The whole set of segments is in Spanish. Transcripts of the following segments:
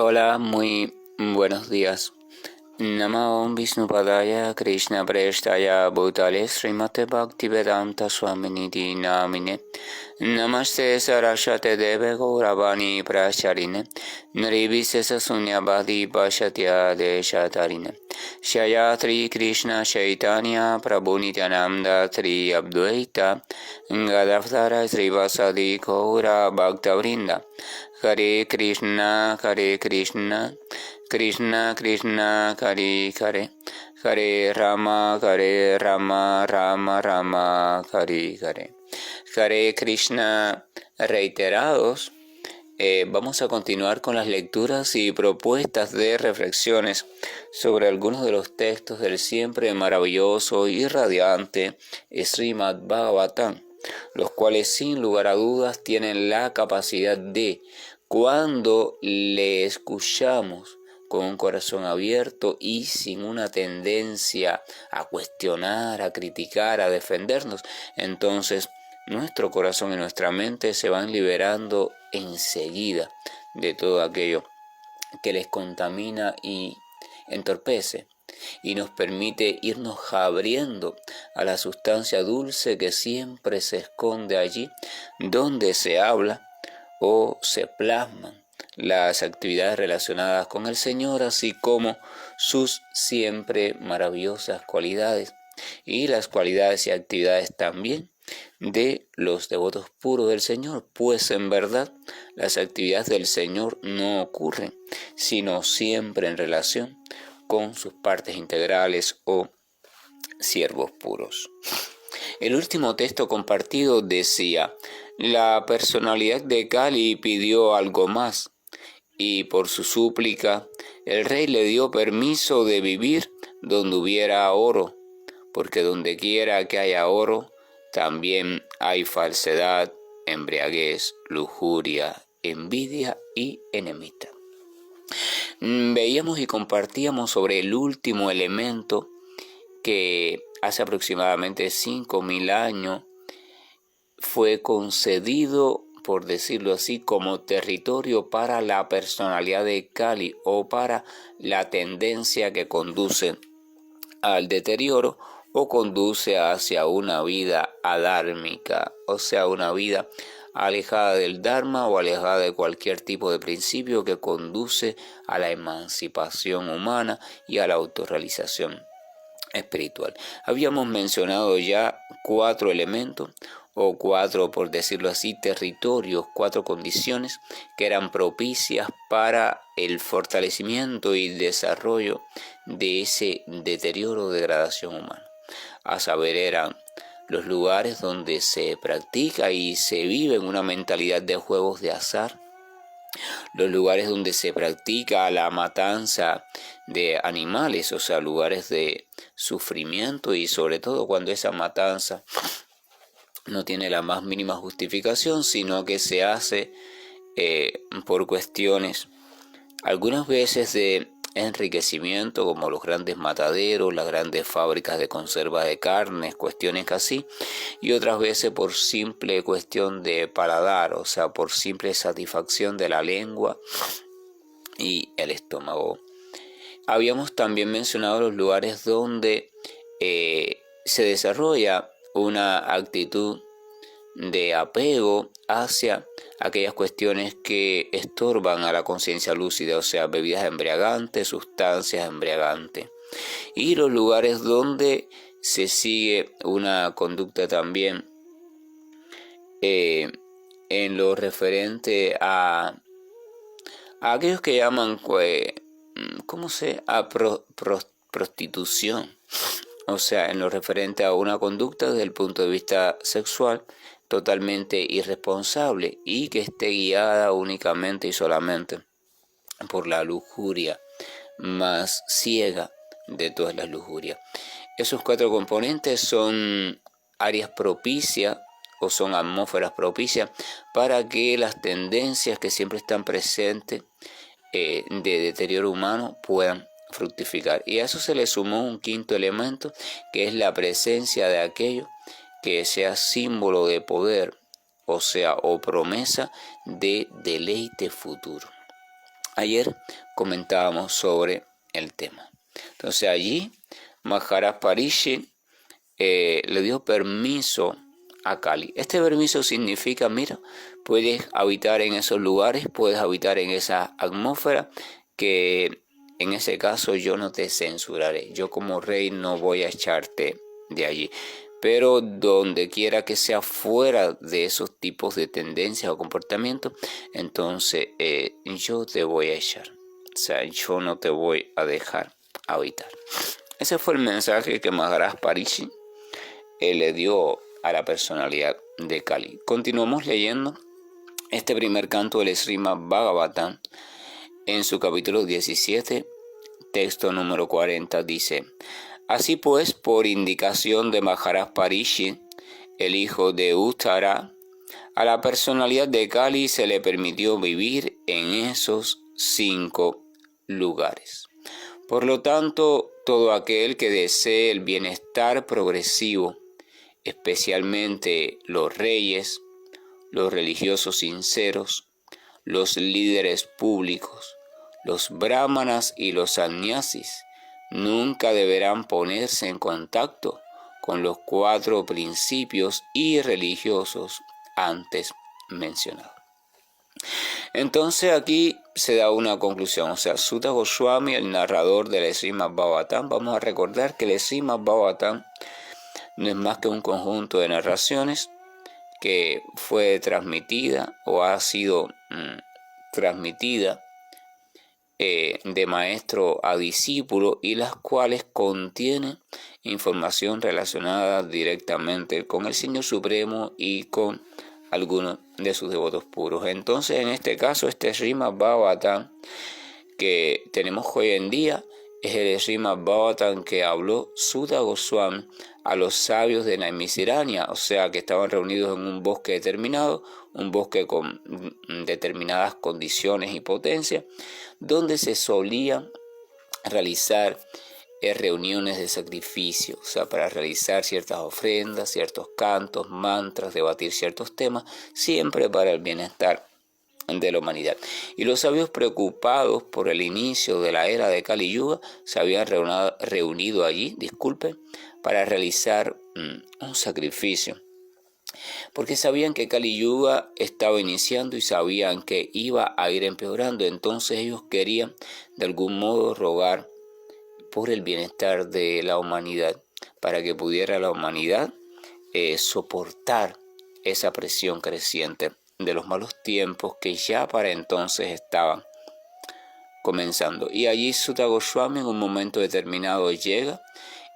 Hola, muy buenos días. Namo Vishnupadaya Krishna Preshtaya Bhutale Srimate Bhaktivedanta Swaminiti Namine Namaste Saraswate Deve Gauravani Pracharine Nirvisesa Sunyabhadi Pashatya Deshatarine Shayatri Krishna Chaitanya Prabhu Nityananda Tri Abdvaita Gadavdara Srivasadi Gaura Bhaktavrinda Hare Krishna Krishna Krishna Hare Hare Hare Rama Rama Rama Hare Hare Hare Krishna reiterados. Vamos a continuar con las lecturas y propuestas de reflexiones sobre algunos de los textos del siempre maravilloso y radiante Srimad Bhagavatam, los cuales sin lugar a dudas tienen la capacidad de, cuando le escuchamos con un corazón abierto y sin una tendencia a cuestionar, a criticar, a defendernos, entonces nuestro corazón y nuestra mente se van liberando enseguida de todo aquello que les contamina y entorpece, y nos permite irnos abriendo a la sustancia dulce que siempre se esconde allí donde se habla o se plasman las actividades relacionadas con el Señor, así como sus siempre maravillosas cualidades y las cualidades y actividades también de los devotos puros del Señor, pues en verdad las actividades del Señor no ocurren, sino siempre en relación con sus partes integrales o siervos puros. El último texto compartido decía: la personalidad de Kali pidió algo más, y por su súplica el rey le dio permiso de vivir donde hubiera oro, porque donde quiera que haya oro, también hay falsedad, embriaguez, lujuria, envidia y enemistad. Veíamos y compartíamos sobre el último elemento que hace aproximadamente 5.000 años fue concedido, por decirlo así, como territorio para la personalidad de Kali, o para la tendencia que conduce al deterioro o conduce hacia una vida adármica, o sea, una vida alejada del Dharma o alejada de cualquier tipo de principio que conduce a la emancipación humana y a la autorrealización espiritual. Habíamos mencionado ya 4 elementos, o 4, por decirlo así, territorios, 4 condiciones que eran propicias para el fortalecimiento y desarrollo de ese deterioro o degradación humana. A saber, eran los lugares donde se practica y se vive en una mentalidad de juegos de azar, los lugares donde se practica la matanza de animales, o sea, lugares de sufrimiento, y sobre todo cuando esa matanza no tiene la más mínima justificación, sino que se hace por cuestiones algunas veces de enriquecimiento, como los grandes mataderos, las grandes fábricas de conserva de carnes, cuestiones así, y otras veces por simple cuestión de paladar, o sea, por simple satisfacción de la lengua y el estómago. Habíamos también mencionado los lugares donde se desarrolla una actitud de apego hacia aquellas cuestiones que estorban a la conciencia lúcida, o sea, bebidas embriagantes, sustancias embriagantes, y los lugares donde se sigue una conducta también en lo referente a aquellos que llaman prostitución, o sea, en lo referente a una conducta desde el punto de vista sexual totalmente irresponsable y que esté guiada únicamente y solamente por la lujuria más ciega de todas las lujurias. Esos 4 componentes son áreas propicias o son atmósferas propicias para que las tendencias que siempre están presentes de deterioro humano puedan fructificar. Y a eso se le sumó un 5.º elemento, que es la presencia de aquello que sea símbolo de poder, o sea, o promesa de deleite futuro. Ayer comentábamos sobre el tema. Entonces allí Maharaj Parikshit le dio permiso a Kali. Este permiso significa, mira, puedes habitar en esos lugares, puedes habitar en esa atmósfera, que en ese caso yo no te censuraré. Yo como rey no voy a echarte de allí. Pero donde quiera que sea fuera de esos tipos de tendencias o comportamientos, entonces yo te voy a echar. O sea, yo no te voy a dejar habitar. Ese fue el mensaje que Maharaj Parikshit le dio a la personalidad de Kali. Continuamos leyendo este primer canto del Srimad Bhagavatam. En su capítulo 17, texto número 40, dice: así pues, por indicación de Maharaj Parikshit, el hijo de Uttara, a la personalidad de Kali se le permitió vivir en esos 5 lugares. Por lo tanto, todo aquel que desee el bienestar progresivo, especialmente los reyes, los religiosos sinceros, los líderes públicos, los brahmanas y los sannyasis, nunca deberán ponerse en contacto con los 4 principios irreligiosos antes mencionados. Entonces aquí se da una conclusión, o sea, Sutta Goswami, el narrador del Srimad Bhagavatam, vamos a recordar que el Srimad Bhagavatam no es más que un conjunto de narraciones que fue transmitida o ha sido transmitida de maestro a discípulo, y las cuales contienen información relacionada directamente con el Señor Supremo y con algunos de sus devotos puros. Entonces, en este caso, este Srimad Bhagavatam que tenemos hoy en día es el Srimad Bhagavatam que habló Sutta Goswami a los sabios de Naimisiranya, o sea, que estaban reunidos en un bosque determinado, un bosque con determinadas condiciones y potencias, donde se solían realizar reuniones de sacrificio, o sea, para realizar ciertas ofrendas, ciertos cantos, mantras, debatir ciertos temas, siempre para el bienestar de la humanidad. Y los sabios, preocupados por el inicio de la era de Kali Yuga, se habían reunido allí, para realizar un sacrificio, porque sabían que Kali Yuga estaba iniciando y sabían que iba a ir empeorando. Entonces ellos querían de algún modo rogar por el bienestar de la humanidad, para que pudiera la humanidad soportar esa presión creciente de los malos tiempos que ya para entonces estaban comenzando. Y allí Sutta Goswami en un momento determinado llega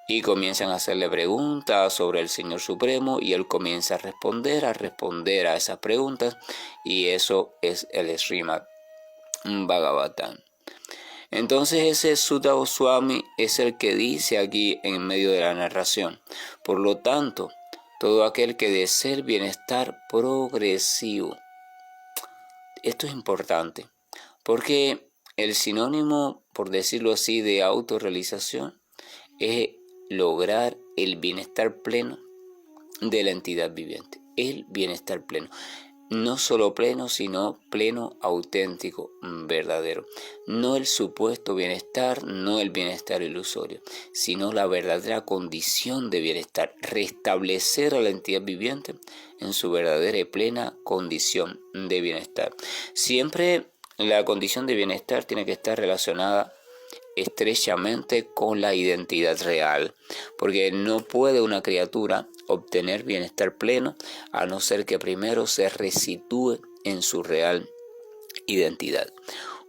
y comienzan a hacerle preguntas sobre el Señor Supremo, y él comienza a responder a esas preguntas, y eso es el Srimad Bhagavatam. Entonces ese Sutta Goswami es el que dice aquí en medio de la narración: por lo tanto, todo aquel que desee el bienestar progresivo. Esto es importante, porque el sinónimo, por decirlo así, de autorrealización es lograr el bienestar pleno de la entidad viviente. El bienestar pleno. No solo pleno, sino pleno, auténtico, verdadero. No el supuesto bienestar, no el bienestar ilusorio, sino la verdadera condición de bienestar. Restablecer a la entidad viviente en su verdadera y plena condición de bienestar. Siempre la condición de bienestar tiene que estar relacionada estrechamente con la identidad real, porque no puede una criatura obtener bienestar pleno a no ser que primero se resitúe en su real identidad.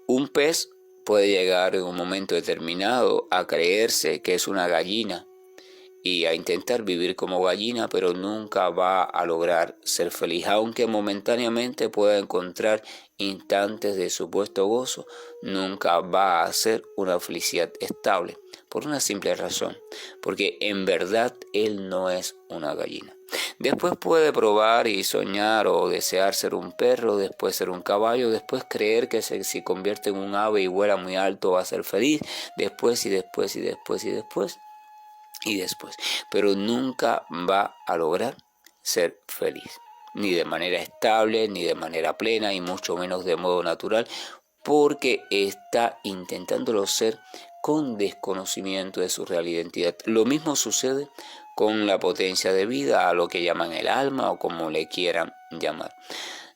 Un pez puede llegar en un momento determinado a creerse que es una gallina y a intentar vivir como gallina, pero nunca va a lograr ser feliz, aunque momentáneamente pueda encontrar instantes de supuesto gozo. Nunca va a ser una felicidad estable, por una simple razón, porque en verdad él no es una gallina. Después puede probar y soñar o desear ser un perro, después ser un caballo, después creer que si convierte en un ave y vuela muy alto va a ser feliz, después, pero nunca va a lograr ser feliz, ni de manera estable, ni de manera plena, y mucho menos de modo natural, porque está intentándolo ser con desconocimiento de su real identidad. Lo mismo sucede con la potencia de vida, a lo que llaman el alma o como le quieran llamar.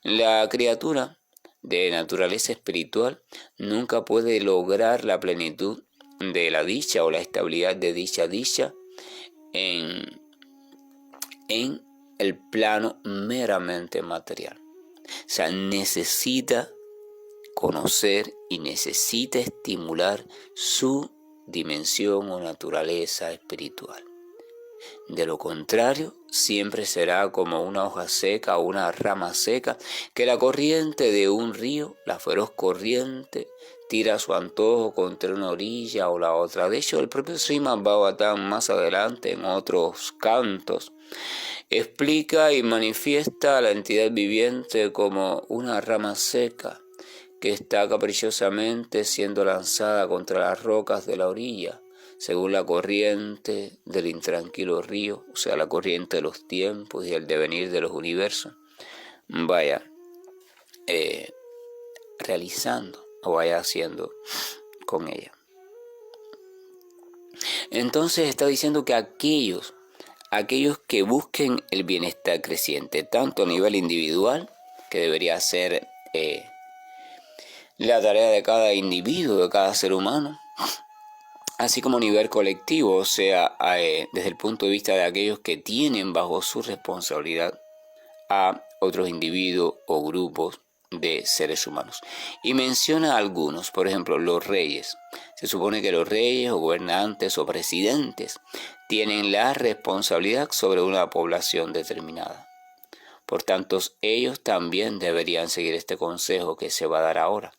La criatura de naturaleza espiritual nunca puede lograr la plenitud de la dicha o la estabilidad de dicha dicha en el plano meramente material. O sea, necesita conocer y necesita estimular su dimensión o naturaleza espiritual. De lo contrario, siempre será como una hoja seca o una rama seca que la corriente de un río, la feroz corriente, tira a su antojo contra una orilla o la otra. De hecho, el propio Srimad Bhagavatam más adelante en otros cantos explica y manifiesta a la entidad viviente como una rama seca que está caprichosamente siendo lanzada contra las rocas de la orilla, según la corriente del intranquilo río, o sea, la corriente de los tiempos y el devenir de los universos, vaya realizando o vaya haciendo con ella. Entonces está diciendo que aquellos que busquen el bienestar creciente, tanto a nivel individual, que debería ser la tarea de cada individuo, de cada ser humano, así como a nivel colectivo, o sea, desde el punto de vista de aquellos que tienen bajo su responsabilidad a otros individuos o grupos de seres humanos. Y menciona algunos, por ejemplo, los reyes. Se supone que los reyes o gobernantes o presidentes tienen la responsabilidad sobre una población determinada. Por tanto, ellos también deberían seguir este consejo que se va a dar ahora.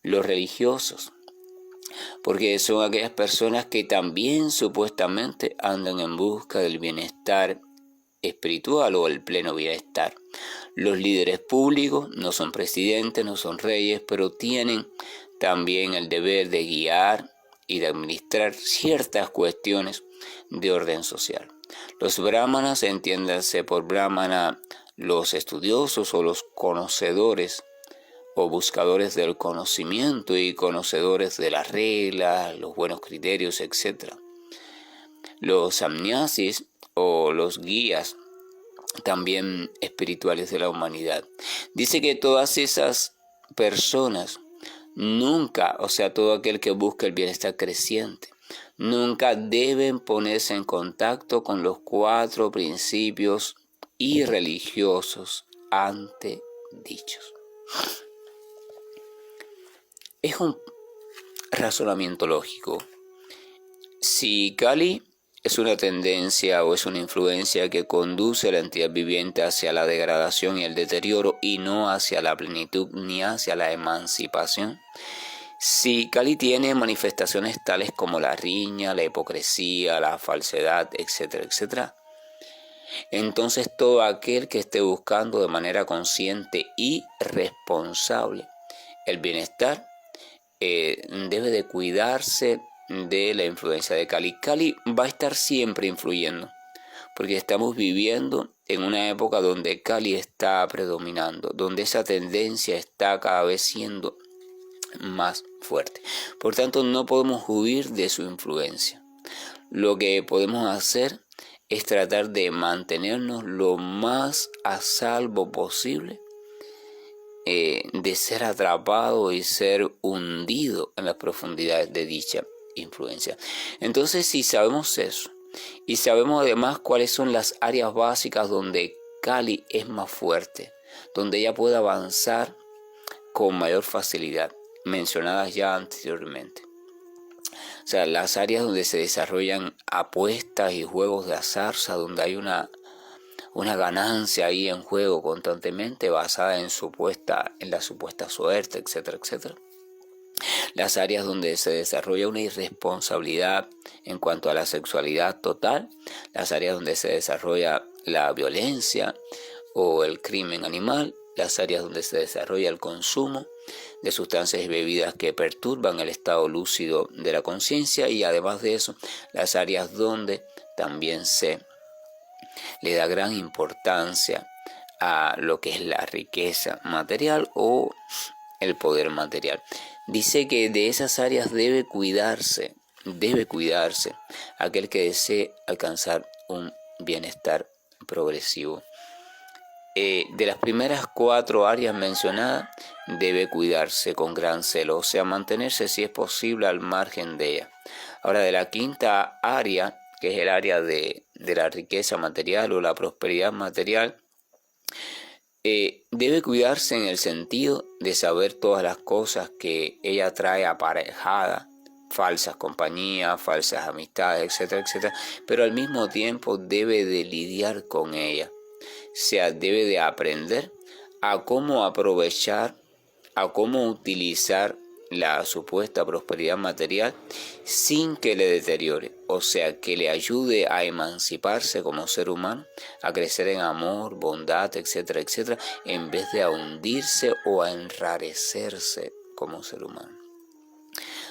Los religiosos, porque son aquellas personas que también supuestamente andan en busca del bienestar espiritual o el pleno bienestar. Los líderes públicos no son presidentes, no son reyes, pero tienen también el deber de guiar y de administrar ciertas cuestiones de orden social. Los brahmanas, entiéndanse por brahmana los estudiosos o los conocedores o buscadores del conocimiento y conocedores de las reglas, los buenos criterios, etc. Los sannyasis o los guías también espirituales de la humanidad. Dice que todas esas personas nunca, o sea, todo aquel que busca el bienestar creciente, nunca deben ponerse en contacto con los 4 principios irreligiosos antes dichos. Es un razonamiento lógico. Si Kali es una tendencia o es una influencia que conduce a la entidad viviente hacia la degradación y el deterioro y no hacia la plenitud ni hacia la emancipación, si Kali tiene manifestaciones tales como la riña, la hipocresía, la falsedad, etcétera, etcétera, entonces todo aquel que esté buscando de manera consciente y responsable el bienestar debe de cuidarse de la influencia de Kali. Kali va a estar siempre influyendo, porque estamos viviendo en una época donde Kali está predominando, donde esa tendencia está cada vez siendo más fuerte. Por tanto, no podemos huir de su influencia. Lo que podemos hacer es tratar de mantenernos lo más a salvo posible de ser atrapado y ser hundido en las profundidades de dicha influencia. Entonces, si sabemos eso y sabemos además cuáles son las áreas básicas donde Kali es más fuerte, donde ella puede avanzar con mayor facilidad, mencionadas ya anteriormente. O sea, las áreas donde se desarrollan apuestas y juegos de azar, donde hay una ganancia ahí en juego constantemente basada en la supuesta suerte, etcétera, etcétera. Las áreas donde se desarrolla una irresponsabilidad en cuanto a la sexualidad total, las áreas donde se desarrolla la violencia o el crimen animal, las áreas donde se desarrolla el consumo de sustancias y bebidas que perturban el estado lúcido de la conciencia, y además de eso, las áreas donde también se le da gran importancia a lo que es la riqueza material o el poder material. Dice que de esas áreas debe cuidarse aquel que desee alcanzar un bienestar progresivo. De las primeras 4 áreas mencionadas, debe cuidarse con gran celo, o sea, mantenerse si es posible al margen de ella. Ahora, de la 5ª área, que es el área de la riqueza material o la prosperidad material, debe cuidarse en el sentido de saber todas las cosas que ella trae aparejada, falsas compañías, falsas amistades, etcétera, etcétera, pero al mismo tiempo debe de lidiar con ella. O sea, debe de aprender a cómo aprovechar, a cómo utilizar la supuesta prosperidad material sin que le deteriore, o sea, que le ayude a emanciparse como ser humano, a crecer en amor, bondad, etcétera, etcétera, en vez de a hundirse o a enrarecerse como ser humano.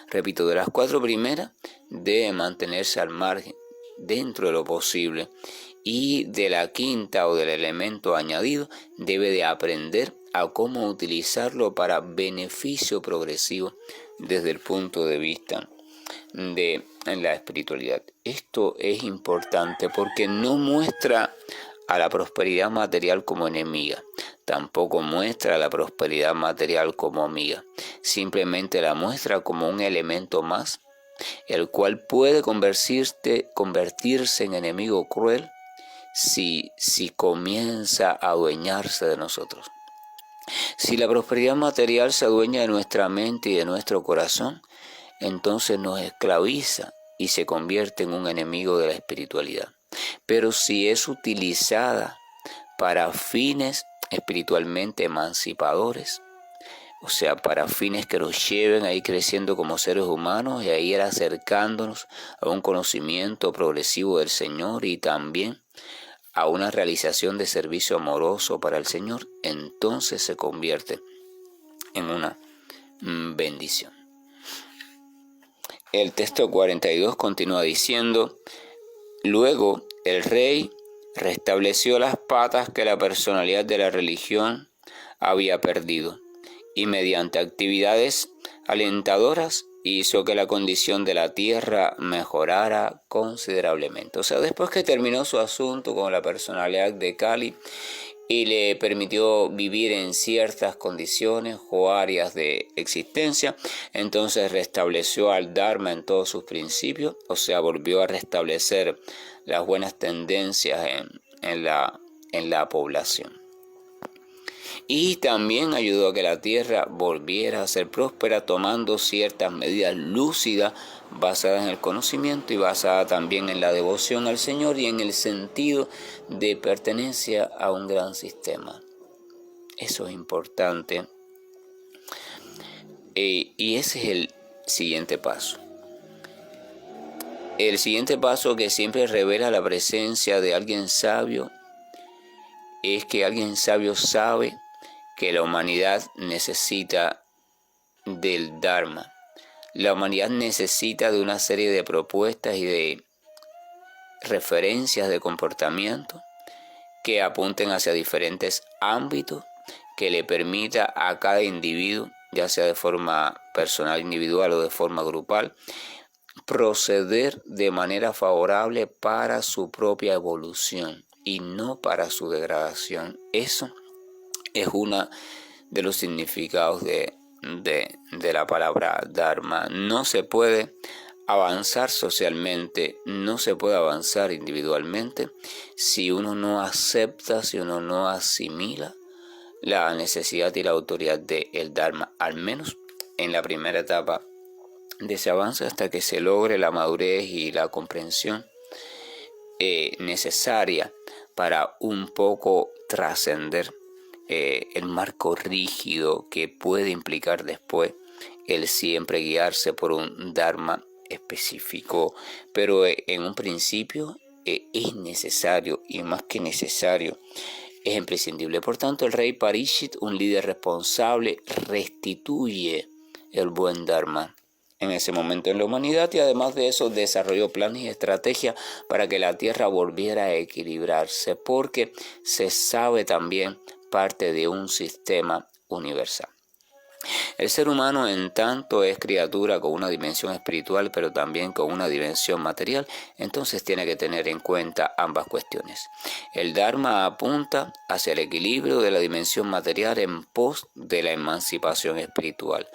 Repito, de las 4 primeras, debe mantenerse al margen, dentro de lo posible, y de la 5ª o del elemento añadido, debe de aprender a cómo utilizarlo para beneficio progresivo desde el punto de vista de la espiritualidad. Esto es importante porque no muestra a la prosperidad material como enemiga, tampoco muestra a la prosperidad material como amiga, simplemente la muestra como un elemento más, el cual puede convertirse en enemigo cruel si comienza a adueñarse de nosotros. Si la prosperidad material se adueña de nuestra mente y de nuestro corazón, entonces nos esclaviza y se convierte en un enemigo de la espiritualidad. Pero si es utilizada para fines espiritualmente emancipadores, o sea, para fines que nos lleven a ir creciendo como seres humanos y a ir acercándonos a un conocimiento progresivo del Señor y también a una realización de servicio amoroso para el Señor, entonces se convierte en una bendición. El texto 42 continúa diciendo: luego el rey restableció las patas que la personalidad de la religión había perdido y mediante actividades alentadoras hizo que la condición de la tierra mejorara considerablemente. O sea, después que terminó su asunto con la personalidad de Kali y le permitió vivir en ciertas condiciones o áreas de existencia, entonces restableció al Dharma en todos sus principios, o sea, volvió a restablecer las buenas tendencias en la población. Y también ayudó a que la tierra volviera a ser próspera, tomando ciertas medidas lúcidas basadas en el conocimiento y basadas también en la devoción al Señor y en el sentido de pertenencia a un gran sistema. Eso es importante. Y ese es el siguiente paso. El siguiente paso que siempre revela la presencia de alguien sabio es que alguien sabio sabe que la humanidad necesita del Dharma. La humanidad necesita de una serie de propuestas y de referencias de comportamiento que apunten hacia diferentes ámbitos, que le permita a cada individuo, ya sea de forma personal, individual o de forma grupal, proceder de manera favorable para su propia evolución y no para su degradación. Eso es uno de los significados de la palabra Dharma. No se puede avanzar socialmente, no se puede avanzar individualmente si uno no acepta, si uno no asimila la necesidad y la autoridad del Dharma, al menos en la primera etapa de ese avance, hasta que se logre la madurez y la comprensión necesaria para un poco trascender el marco rígido que puede implicar después el siempre guiarse por un Dharma específico. Pero en un principio es necesario, y más que necesario, es imprescindible. Por tanto, el rey Parishit, un líder responsable, restituye el buen Dharma en ese momento en la humanidad, y además de eso desarrolló planes y estrategias para que la tierra volviera a equilibrarse, porque se sabe también parte de un sistema universal. El ser humano en tanto es criatura con una dimensión espiritual, pero también con una dimensión material, entonces tiene que tener en cuenta ambas cuestiones. El Dharma apunta hacia el equilibrio de la dimensión material en pos de la emancipación espiritual.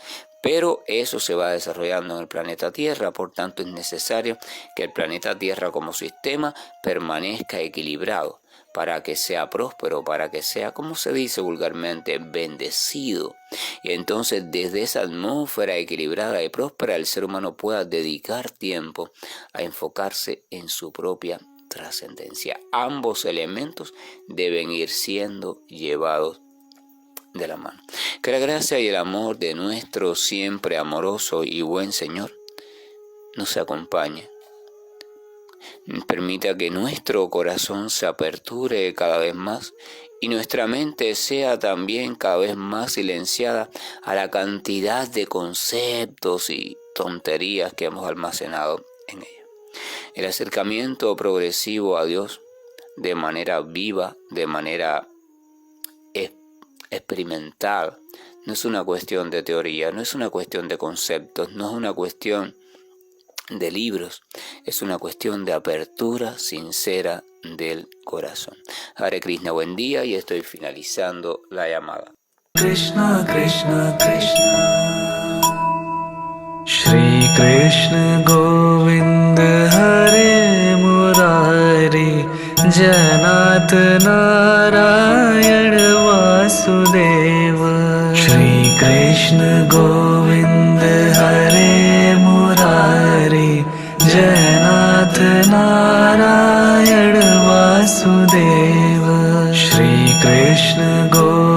Pero eso se va desarrollando en el planeta Tierra, por tanto es necesario que el planeta Tierra como sistema permanezca equilibrado para que sea próspero, para que sea, como se dice vulgarmente, bendecido. Y entonces desde esa atmósfera equilibrada y próspera el ser humano pueda dedicar tiempo a enfocarse en su propia trascendencia. Ambos elementos deben ir siendo llevados de la mano. Que la gracia y el amor de nuestro siempre amoroso y buen Señor nos acompañe. Permita que nuestro corazón se aperture cada vez más y nuestra mente sea también cada vez más silenciada a la cantidad de conceptos y tonterías que hemos almacenado en ella. El acercamiento progresivo a Dios de manera viva, de manera experimental, no es una cuestión de teoría, no es una cuestión de conceptos, no es una cuestión de libros, es una cuestión de apertura sincera del corazón. Hare Krishna, buen día, y estoy finalizando la llamada. Krishna Krishna Krishna Shri Krishna Govind Hare Murari Janat Narayan Vasudeva Shri Krishna Govind Hare Murari Janat Narayan Vasudeva Shri Krishna Govind